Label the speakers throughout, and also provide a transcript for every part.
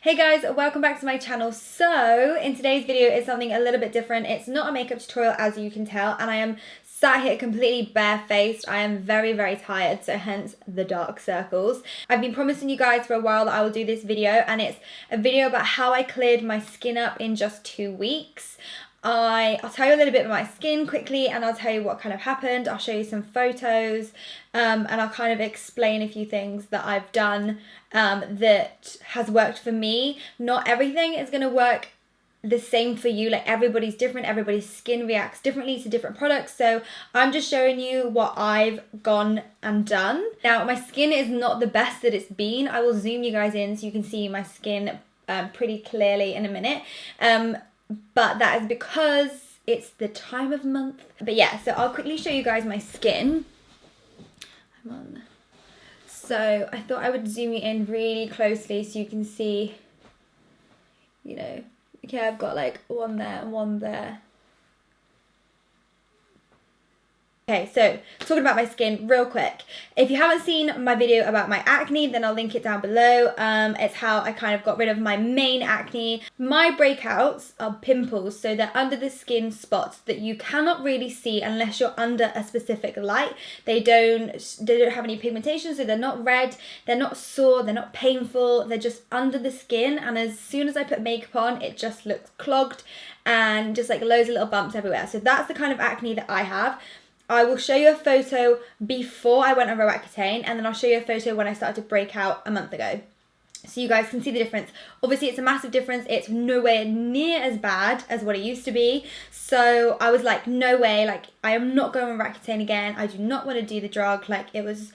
Speaker 1: Hey guys, welcome back to my channel. So in today's video is something a little bit different. It's not a makeup tutorial, as you can tell, and I am sat here completely barefaced. I am very tired, so hence the dark circles. I've been promising you guys for a while that I will do this video, and it's a video about how I cleared my skin up in just 2 weeks. I'll tell you a little bit about my skin quickly, and I'll tell you what kind of happened. I'll show you some photos, and I'll kind of explain a few things that I've done that has worked for me. Not everything is going to work the same for you. Like, everybody's different, everybody's skin reacts differently to different products, so I'm just showing you what I've gone and done. Now, my skin is not the best that it's been. I will zoom you guys in so you can see my skin pretty clearly in a minute. But that is because it's the time of month. But yeah, so I'll quickly show you guys my skin. So I thought I would zoom you in really closely so you can see, you know, okay, I've got like one there and one there. Okay, so talking about my skin real quick. If you haven't seen my video about my acne, then I'll link it down below. It's how I kind of got rid of my main acne. My breakouts are pimples, so they're under the skin spots that you cannot really see unless you're under a specific light. They don't have any pigmentation, so they're not red, they're not sore, they're not painful, they're just under the skin, and as soon as I put makeup on, it just looks clogged and just like loads of little bumps everywhere. So that's the kind of acne that I have. I will show you a photo before I went on Roaccutane, and then I'll show you a photo when I started to break out a month ago, so you guys can see the difference. Obviously, it's a massive difference. It's nowhere near as bad as what it used to be. So I was like, no way, like, I am not going on Roaccutane again. I do not want to do the drug. Like, it was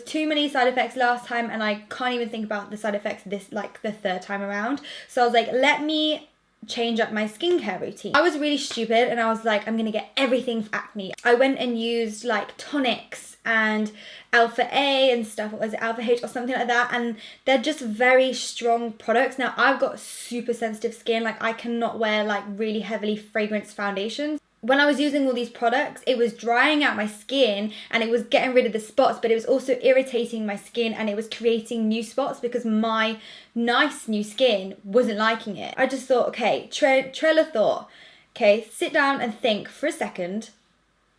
Speaker 1: too many side effects last time, and I can't even think about the side effects this, like, the third time around. So I was like, let me change up my skincare routine. I was really stupid, and I was like, I'm gonna get everything for acne. I went and used like tonics and Alpha A and stuff. What was it, Alpha H or something like that? And they're just very strong products. Now, I've got super sensitive skin. Like, I cannot wear like really heavily fragranced foundations. When I was using all these products, it was drying out my skin and it was getting rid of the spots, but it was also irritating my skin and it was creating new spots because my nice new skin wasn't liking it. I just thought, okay, trail of thought. Okay, sit down and think for a second,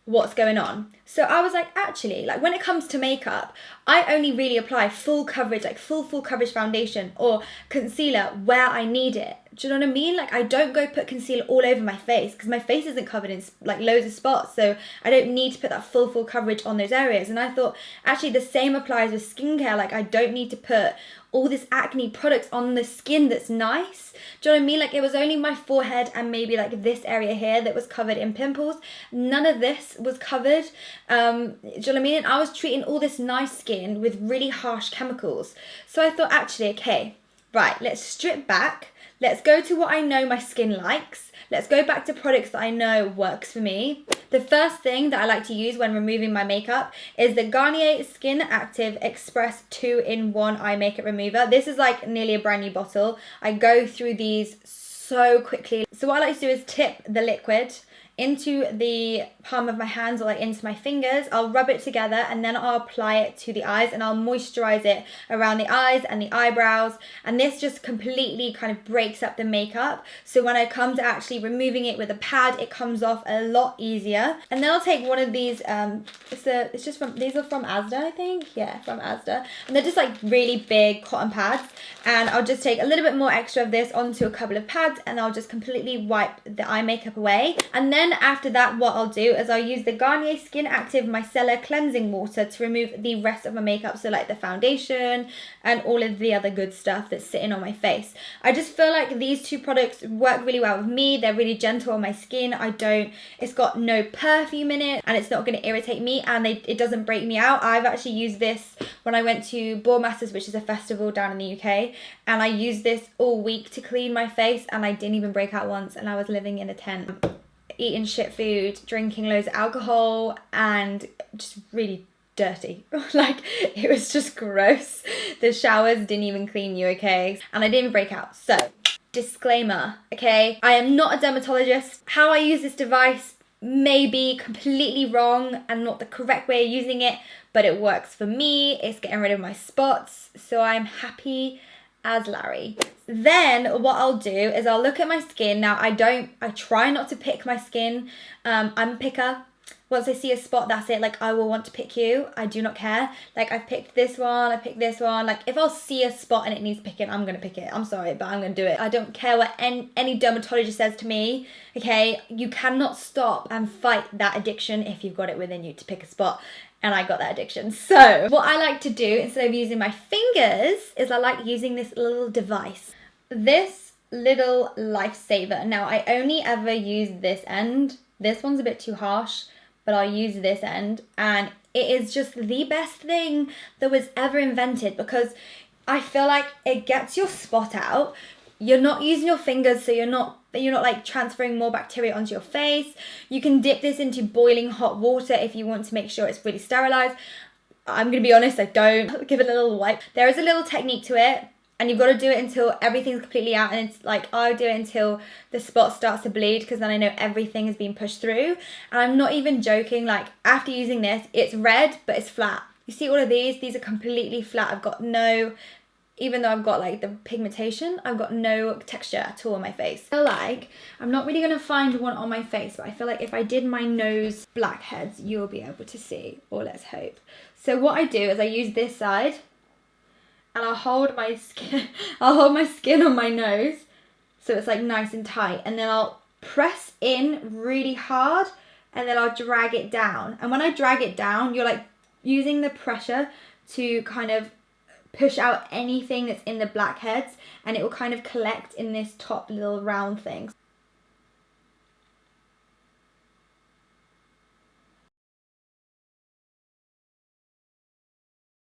Speaker 1: what's going on? So I was like, actually, like, when it comes to makeup, I only really apply full coverage, like full coverage foundation or concealer where I need it. Do you know what I mean? Like, I don't go put concealer all over my face because my face isn't covered in like loads of spots, so I don't need to put that full coverage on those areas. And I thought, actually, the same applies with skincare. Like, I don't need to put all this acne products on the skin that's nice. Do you know what I mean? Like, it was only my forehead and maybe like this area here that was covered in pimples. None of this was covered. Do you know what I mean? And I was treating all this nice skin with really harsh chemicals. So I thought, actually, okay, right, let's strip back. Let's go to what I know my skin likes. Let's go back to products that I know works for me. The first thing that I like to use when removing my makeup is the Garnier Skin Active Express 2-in-1 Eye Makeup Remover. This is like nearly a brand new bottle. I go through these so quickly. So what I like to do is tip the liquid into the palm of my hands or like into my fingers. I'll rub it together and then I'll apply it to the eyes and I'll moisturize it around the eyes and the eyebrows, and this just completely kind of breaks up the makeup, so when I come to actually removing it with a pad, it comes off a lot easier. And then I'll take one of these, these are from Asda, I think. Yeah, from Asda, and they're just like really big cotton pads, and I'll just take a little bit more extra of this onto a couple of pads and I'll just completely wipe the eye makeup away. And then after that, what I'll do is I'll use the Garnier Skin Active Micellar Cleansing Water to remove the rest of my makeup, so like the foundation and all of the other good stuff that's sitting on my face. I just feel like these two products work really well with me. They're really gentle on my skin. It's got no perfume in it, and it's not going to irritate me, and it doesn't break me out. I've actually used this when I went to Bournemasters, which is a festival down in the UK, and I used this all week to clean my face, and I didn't even break out once, and I was living in a tent, eating shit food, drinking loads of alcohol, and just really dirty. Like, it was just gross. The showers didn't even clean you, okay? And I didn't even break out. So, disclaimer, okay? I am not a dermatologist. How I use this device may be completely wrong and not the correct way of using it, but it works for me. It's getting rid of my spots, so I'm happy as Larry. Then what I'll do is I'll look at my skin. Now I try not to pick my skin. I'm a picker. Once I see a spot, that's it. Like, I will want to pick you. I do not care. Like, I've picked this one, I picked this one. Like, if I'll see a spot and it needs picking, I'm going to pick it. I'm sorry, but I'm going to do it. I don't care what any dermatologist says to me, okay? You cannot stop and fight that addiction if you've got it within you to pick a spot. And I got that addiction. So, what I like to do, instead of using my fingers, is I like using this little device. This little lifesaver. Now, I only ever use this end. This one's a bit too harsh, but I'll use this end, and it is just the best thing that was ever invented, because I feel like it gets your spot out. You're not using your fingers, so you're not like transferring more bacteria onto your face. You can dip this into boiling hot water if you want to make sure it's really sterilized. I'm gonna be honest, I don't. Give it a little wipe. There is a little technique to it, and you've got to do it until everything's completely out, and it's like, I'll do it until the spot starts to bleed, because then I know everything is being pushed through. And I'm not even joking, like, after using this, it's red, but it's flat. You see all of these are completely flat. I've got no, even though I've got like the pigmentation, I've got no texture at all on my face. I feel like, I'm not really gonna find one on my face, but I feel like if I did my nose blackheads, you'll be able to see, or let's hope. So what I do is I use this side, and I'll hold my skin on my nose, so it's like nice and tight, and then I'll press in really hard, and then I'll drag it down. And when I drag it down, you're like using the pressure to kind of push out anything that's in the blackheads, and it will kind of collect in this top little round thing.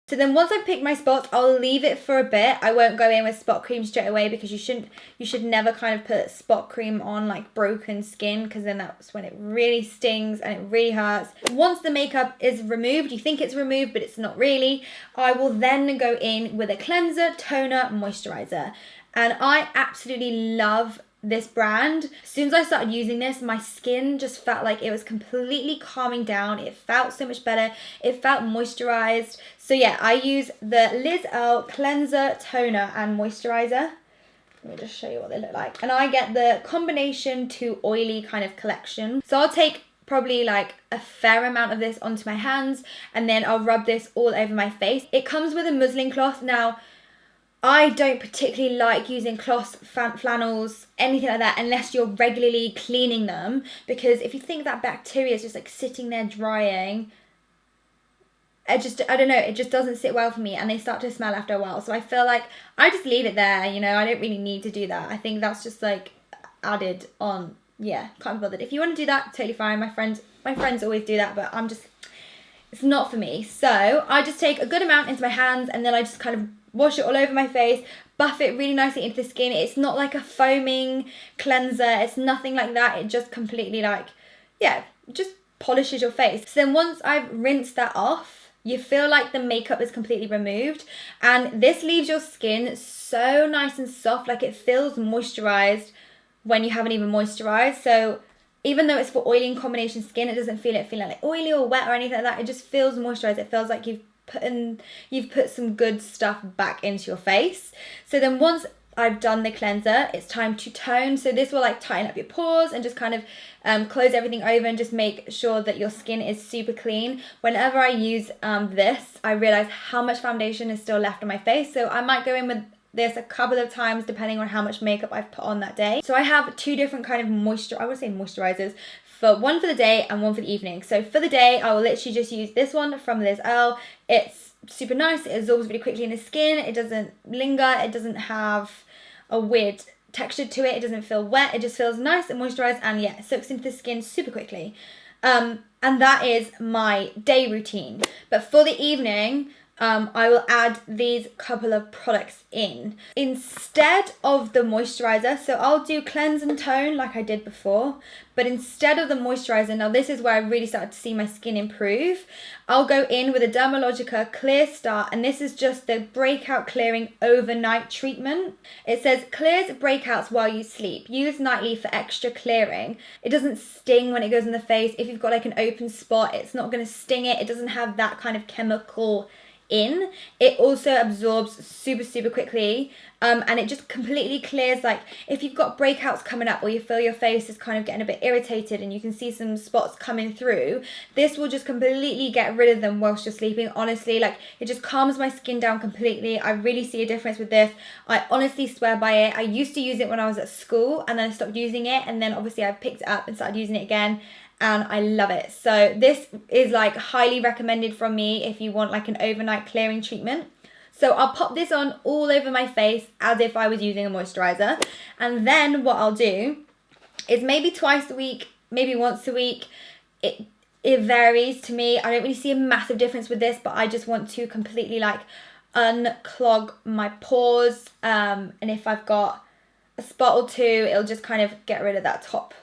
Speaker 1: So then once I've picked my spots, I'll leave it for a bit. I won't go in with spot cream straight away, because you should never kind of put spot cream on like broken skin, because then that's when it really stings and it really hurts. Once the makeup is removed, you think it's removed, but it's not really, I will then go in with a cleanser, toner, moisturizer. And I absolutely love this brand. As soon as I started using this, my skin just felt like it was completely calming down. It felt so much better. It felt moisturized. So yeah, I use the Liz Earle cleanser, toner, and moisturizer. Let me just show you what they look like. And I get the combination to oily kind of collection. So I'll take probably like a fair amount of this onto my hands, and then I'll rub this all over my face. It comes with a muslin cloth. Now, I don't particularly like using cloths, flannels, anything like that, unless you're regularly cleaning them, because if you think that bacteria is just like sitting there drying, I don't know, it just doesn't sit well for me, and they start to smell after a while. So I feel like I just leave it there, you know, I don't really need to do that. I think that's just like added on. Yeah, can't be bothered. If you want to do that, totally fine. My friends always do that, but it's not for me. So I just take a good amount into my hands, and then I just kind of wash it all over my face, buff it really nicely into the skin. It's not like a foaming cleanser, it's nothing like that. It just completely like, yeah, just polishes your face. So then once I've rinsed that off, you feel like the makeup is completely removed, and this leaves your skin so nice and soft, like it feels moisturized when you haven't even moisturized. So even though it's for oily and combination skin, it doesn't feel it feeling like oily or wet or anything like that. It just feels moisturized. It feels like you've put some good stuff back into your face. So then once I've done the cleanser, it's time to tone. So this will like tighten up your pores and just kind of close everything over, and just make sure that your skin is super clean. Whenever I use this, I realize how much foundation is still left on my face. So I might go in with this a couple of times depending on how much makeup I've put on that day. So I have two different kind of moisturizers, one for the day and one for the evening. So for the day, I will literally just use this one from Liz Earle. It's super nice. It absorbs really quickly in the skin. It doesn't linger. It doesn't have a weird texture to it. It doesn't feel wet. It just feels nice and moisturized, and yeah, it soaks into the skin super quickly. And that is my day routine. But for the evening, I will add these couple of products in instead of the moisturizer. So I'll do cleanse and tone like I did before, but instead of the moisturizer, now this is where I really started to see my skin improve, I'll go in with a Dermalogica Clear Start, and this is just the breakout clearing overnight treatment. It says clears breakouts while you sleep, use nightly for extra clearing. It doesn't sting when it goes in the face. If you've got like an open spot, it's not going to sting it. It doesn't have that kind of chemical in, it also absorbs super, super quickly. And it just completely clears, like if you've got breakouts coming up or you feel your face is kind of getting a bit irritated and you can see some spots coming through, this will just completely get rid of them whilst you're sleeping. Honestly, like it just calms my skin down completely. I really see a difference with this. I honestly swear by it. I used to use it when I was at school and then I stopped using it, and then obviously I've picked it up and started using it again, and I love it. So this is like highly recommended from me if you want like an overnight clearing treatment. So I'll pop this on all over my face as if I was using a moisturizer. And then what I'll do is maybe twice a week, maybe once a week. It varies to me. I don't really see a massive difference with this, but I just want to completely like unclog my pores. And if I've got a spot or two, it'll just kind of get rid of that top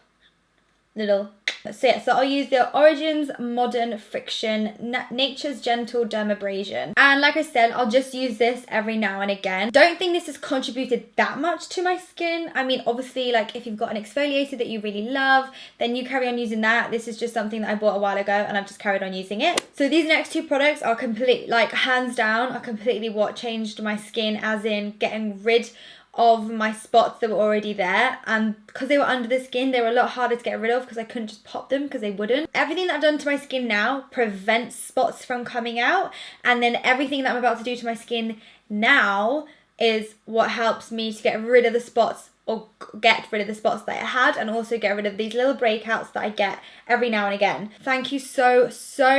Speaker 1: little. So yeah, so I'll use the Origins Modern Friction Nature's Gentle Dermabrasion, and like I said, I'll just use this every now and again. Don't think this has contributed that much to my skin. I mean, obviously, like if you've got an exfoliator that you really love, then you carry on using that. This is just something that I bought a while ago and I've just carried on using it. So these next two products are complete, like hands down, are completely what changed my skin, as in getting rid of my spots that were already there, and because they were under the skin, they were a lot harder to get rid of because I couldn't just pop them because they wouldn't. Everything that I've done to my skin now prevents spots from coming out, and then everything that I'm about to do to my skin now is what helps me to get rid of the spots, or get rid of the spots that I had, and also get rid of these little breakouts that I get every now and again. Thank you so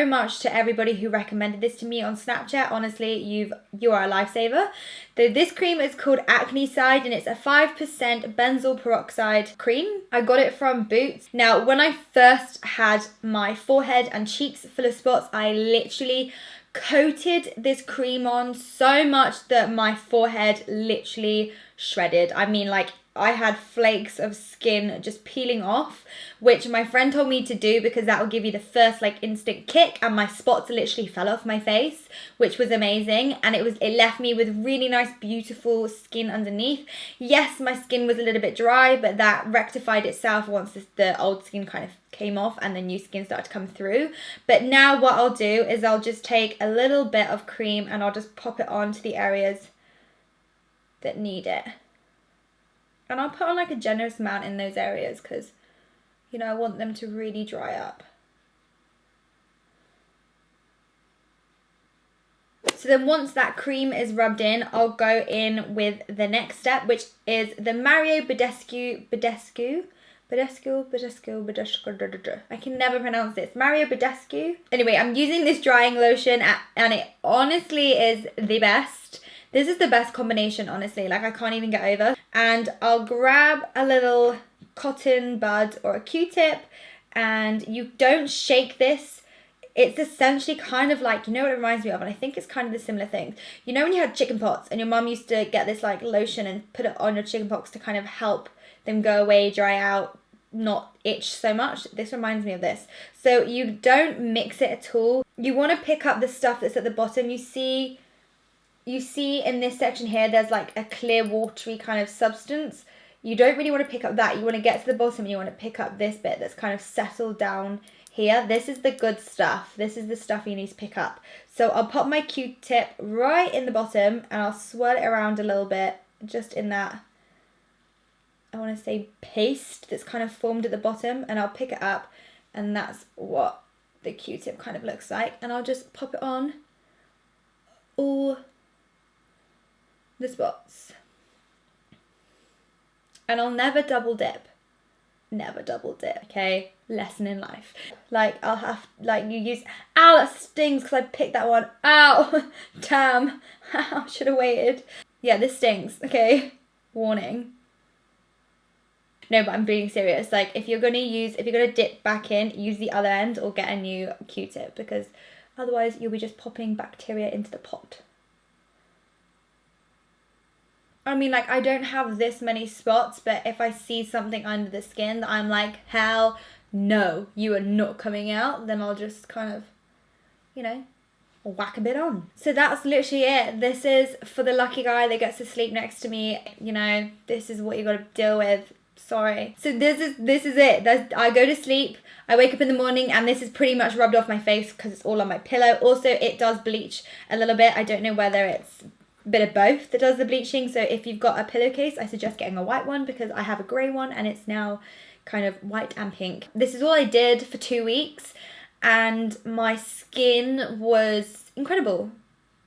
Speaker 1: much to everybody who recommended this to me on Snapchat. Honestly, you are a lifesaver. This cream is called Acne Side, and it's a 5% benzoyl peroxide cream. I got it from Boots. Now, when I first had my forehead and cheeks full of spots, I literally coated this cream on so much that my forehead literally shredded. I mean, like, I had flakes of skin just peeling off, which my friend told me to do because that will give you the first like instant kick, and my spots literally fell off my face, which was amazing, and it left me with really nice beautiful skin underneath. Yes, my skin was a little bit dry, but that rectified itself once the old skin kind of came off and the new skin started to come through. But now what I'll do is I'll just take a little bit of cream and I'll just pop it onto the areas that need it. And I'll put on like a generous amount in those areas because, you know, I want them to really dry up. So then once that cream is rubbed in, I'll go in with the next step, which is the Mario Badescu. I can never pronounce this. Mario Badescu. Anyway, I'm using this drying lotion and it honestly is the best. This is the best combination, honestly. Like, I can't even get over. And I'll grab a little cotton bud or a Q-tip, and you don't shake this. It's essentially kind of like, you know what it reminds me of? And I think it's kind of the similar thing. You know when you had chicken pox and your mum used to get this like lotion and put it on your chicken pox to kind of help them go away, dry out, not itch so much? This reminds me of this. So you don't mix it at all. You want to pick up the stuff that's at the bottom. You see in this section here, there's like a clear watery kind of substance. You don't really want to pick up that. You want to get to the bottom and you want to pick up this bit that's kind of settled down here. This is the good stuff. This is the stuff you need to pick up. So I'll pop my Q-tip right in the bottom and I'll swirl it around a little bit, just in that, I want to say, paste that's kind of formed at the bottom, and I'll pick it up, and that's what the Q-tip kind of looks like. And I'll just pop it on all the spots. And I'll never double dip. Never double dip, okay? Lesson in life. Like, I'll have, like, you use, ow, that stings because I picked that one. Ow, damn. Ow, should have waited. Yeah, this stings, okay? Warning. No, but I'm being serious. Like, if you're gonna dip back in, use the other end or get a new Q-tip, because otherwise you'll be just popping bacteria into the pot. I mean, like, I don't have this many spots, but if I see something under the skin that I'm like, hell no, you are not coming out, then I'll just kind of, you know, whack a bit on. So that's literally it. This is for the lucky guy that gets to sleep next to me. You know, this is what you got to deal with Sorry. So this is it. I go to sleep, I wake up in the morning, and this is pretty much rubbed off my face because it's all on my pillow. Also, it does bleach a little bit. I don't know whether it's a bit of both that does the bleaching. So if you've got a pillowcase, I suggest getting a white one because I have a grey one and it's now kind of white and pink. This is all I did for 2 weeks and my skin was incredible.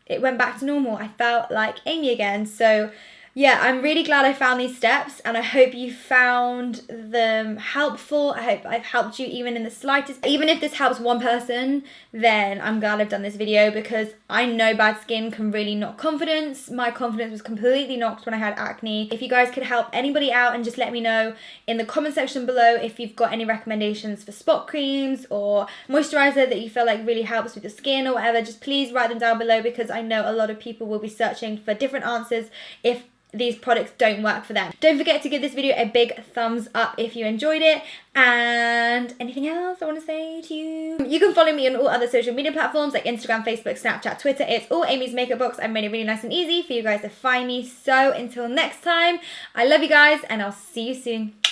Speaker 1: It went back to normal. I felt like Amy again. So yeah, I'm really glad I found these steps and I hope you found them helpful. I hope I've helped you even in the slightest. Even if this helps one person, then I'm glad I've done this video because I know bad skin can really knock confidence. My confidence was completely knocked when I had acne. If you guys could help anybody out and just let me know in the comment section below if you've got any recommendations for spot creams or moisturizer that you feel like really helps with your skin or whatever, just please write them down below because I know a lot of people will be searching for different answers if these products don't work for them. Don't forget to give this video a big thumbs up if you enjoyed it. And anything else I want to say to you? You can follow me on all other social media platforms like Instagram, Facebook, Snapchat, Twitter. It's all Amy's Makeup Box. I made it really nice and easy for you guys to find me. So until next time, I love you guys and I'll see you soon.